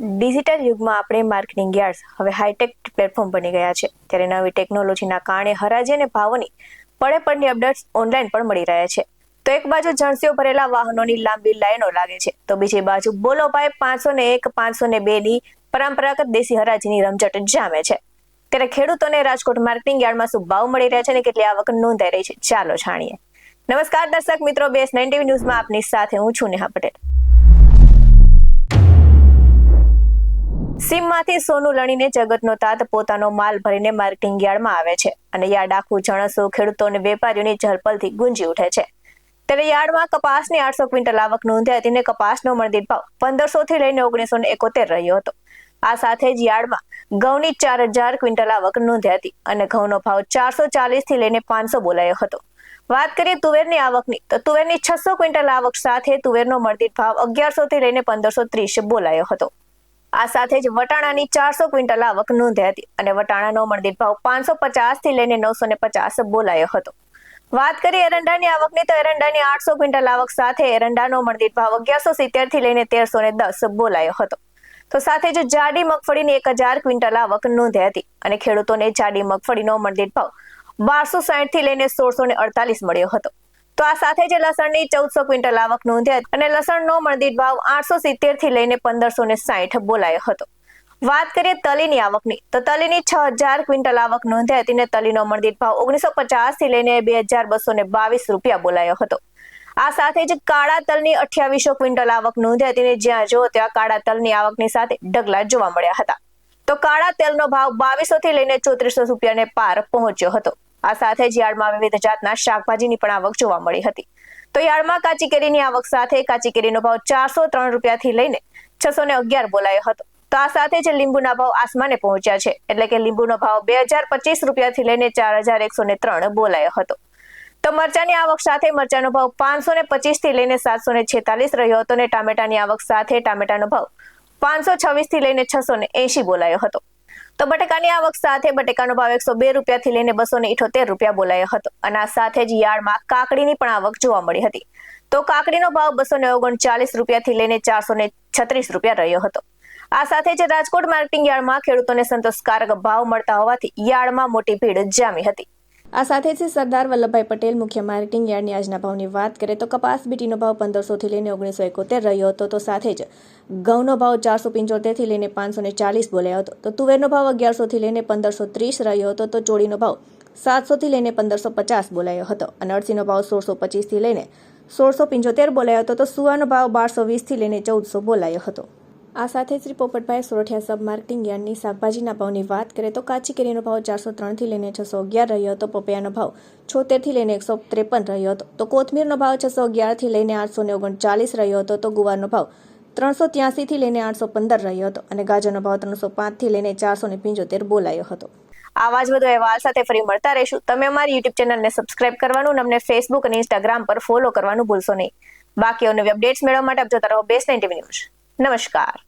Digital યુગમાં આપણે marketing યાર્ડ્સ હવે હાઈટેક પ્લેટફોર્મ બની ગયા છે. ત્યારે નવી ટેકનોલોજીના કારણે હરાજી અને ભાવોની પડે અપડેટ્સ ઓનલાઈન પણ મળી રહ્યા છે. તો એક બાજુ જણસીઓ ભરેલા વાહનોની લાંબી લાઈનો લાગે છે, તો બીજી બાજુ બોલો ભાઈ 501, 502 ની પરંપરાગત દેશી હરાજીની રમઝટ જામે છે. ત્યારે ખેડૂતોને રાજકોટ માર્કેટિંગ યાર્ડમાં શું ભાવ મળી રહ્યા છે અને કેટલી આવક નોંધાઈ રહી છે, ચાલો જાણીએ. નમસ્કાર દર્શક મિત્રો, BS9 TV ન્યૂઝમાં આપની સાથે હું છું નેહા પટેલ. સીમમાંથી સોનું લણીને જગતનો તાત પોતાનો માલ ભરીને માર્કેટિંગ યાર્ડમાં આવે છે અને યાર્ડ આખું જણસો ખેડૂતો અને વેપારીઓની ઝલપલથી ગુંજી ઉઠે છે. ત્યારે યાર્ડમાં કપાસની 800 ક્વિન્ટલ આવક નોંધાઈ હતી અને કપાસનો મણદીઠ ભાવ 1500 થી લઈને 1971 રહ્યો હતો. આ સાથે જ યાર્ડમાં ઘઉંની 4000 ક્વિન્ટલ આવક નોંધાઈ હતી અને ઘઉંનો ભાવ 440 થી લઈને 500 બોલાયો હતો. વાત કરીએ તુવેરની આવકની, તો તુવેરની 600 ક્વિન્ટલ આવક સાથે તુવેરનો મણદીઠ ભાવ 1100 થી લઈને 1530 બોલાયો હતો. આ સાથે જ વટાણાની 400 ક્વિન્ટલ આવક નોંધાઈ હતી અને વટાણાનો મણદીઠ ભાવ 550 થી લઈને 950 બોલાયો હતો. વાત કરીએ એરંડાની આવકની, તો એરંડાની 800 ક્વિન્ટલ આવક સાથે એરંડાનો મણદીઠ ભાવ 1170 થી લઈને 1310 બોલાયો હતો. તો સાથે જ જાડી મગફળીની 1000 ક્વિન્ટલ આવક નોંધાઈ હતી અને ખેડૂતોને જાડી મગફળીનો મણદીઠ ભાવ 1260 થી લઈને 1648 મળ્યો હતો. તો આ સાથે જ લસણની 1400 ક્વિન્ટલ આવક નોંધાઈ અને લસણનો મણદીઠ ભાવ 870 થી લઈને 1560 બોલાયો હતો. વાત કરીએ તલીની આવકની, તો તલીની 6000 ક્વિન્ટલ આવક નોંધાઈ હતી અને તલીનો મણદીઠ ભાવ 1950 થી લઈને 2222 રૂપિયા બોલાયો હતો. આ સાથે જ કાળા તલની 2800 ક્વિન્ટલ આવક નોંધાઈ હતી અને જ્યાં જો ત્યાં કાળા તલની આવકની સાથે ઢગલા જોવા મળ્યા હતા. તો કાળા તેલનો ભાવ 2200 થી લઈને 3400 રૂપિયાને પાર પહોંચ્યો હતો. આ સાથે જ યાર્ડમાં વિવિધ જાતના શાકભાજીની પણ આવક જોવા મળી હતી. તો યાર્ડમાં કાચી કેરીની આવક સાથે કાચી કેરીનો ભાવ 403 રૂપિયાથી લઈને 611 બોલાયો હતો. તો આ સાથે જ લીંબુના ભાવ આસમાને પહોંચ્યા છે, એટલે કે લીંબુનો ભાવ 2025 રૂપિયાથી લઈને 4103 બોલાયો હતો. તો મરચાની આવક સાથે મરચાનો ભાવ 525 થી લઈને 746 રહ્યો હતો અને ટામેટાની આવક સાથે ટામેટાનો ભાવ 526 થી લઈને 680 બોલાયો હતો. તો બટેકાની આવક સાથે બટેકાનો ભાવ 102 રૂપિયાથી લઈને 278 રૂપિયા બોલાયો હતો અને આ સાથે જ યાર્ડમાં કાકડીની પણ આવક જોવા મળી હતી. તો કાકડીનો ભાવ 239 રૂપિયાથી લઈને 436 રૂપિયા રહ્યો હતો. આ સાથે જ રાજકોટ માર્કેટિંગ યાર્ડમાં ખેડૂતોને સંતોષકારક ભાવ મળતા હોવાથી યાર્ડમાં મોટી ભીડ જામી હતી. આ સાથે જ સરદાર વલ્લભભાઈ પટેલ મુખ્ય માર્કેટિંગ યાર્ડની આજના ભાવની વાત કરીએ તો કપાસ બીટીનો ભાવ 1500 થી લઈને 1971 રહ્યો હતો. તો સાથે જ ઘઉંનો ભાવ 475 થી લઈને 540 બોલાયો હતો. તો તુવેરનો ભાવ 1100 થી લઈને 1530 રહ્યો હતો. તો ચોળીનો ભાવ 700 થી લઈને 1550 બોલાયો હતો અને અળસીનો ભાવ 1625 થી લઈને 1675 બોલાયો હતો. તો સુવાનો ભાવ 1220 થી લઈને 1400 બોલાયો હતો. આ સાથે શ્રી પોપટભાઈ સોરઠિયા સબ માર્કેટિંગ યાર્ડની શાકભાજીના ભાવની વાત કરીએ તો કાચી કેરીનો ભાવ 403 થી લઈને 611 રહ્યો હતો. પપૈયાનો ભાવ 76 થી લઈને 153 રહ્યો હતો. તો કોથમીરનો ભાવ 611 થી લઈને 839 રહ્યો હતો. તો ગુવારનો ભાવ 383 થી લઈને 815 રહ્યો હતો અને ગાજરનો ભાવ 305 થી લઈને 475 બોલાયો હતો. આવા જ વધુ અહેવાલ સાથે ફરી મળતા રહીશું. તમે અમારી YouTube ચેનલને સબસ્ક્રાઇબ કરવાનું અને અમને Facebook અને Instagram પર ફોલો કરવાનું ભૂલશો નહીં. બાકી નવી અપડેટ્સ મેળવવા માટે આપ જોતા રહો BS9 TV ન્યૂઝ. નમસ્કાર.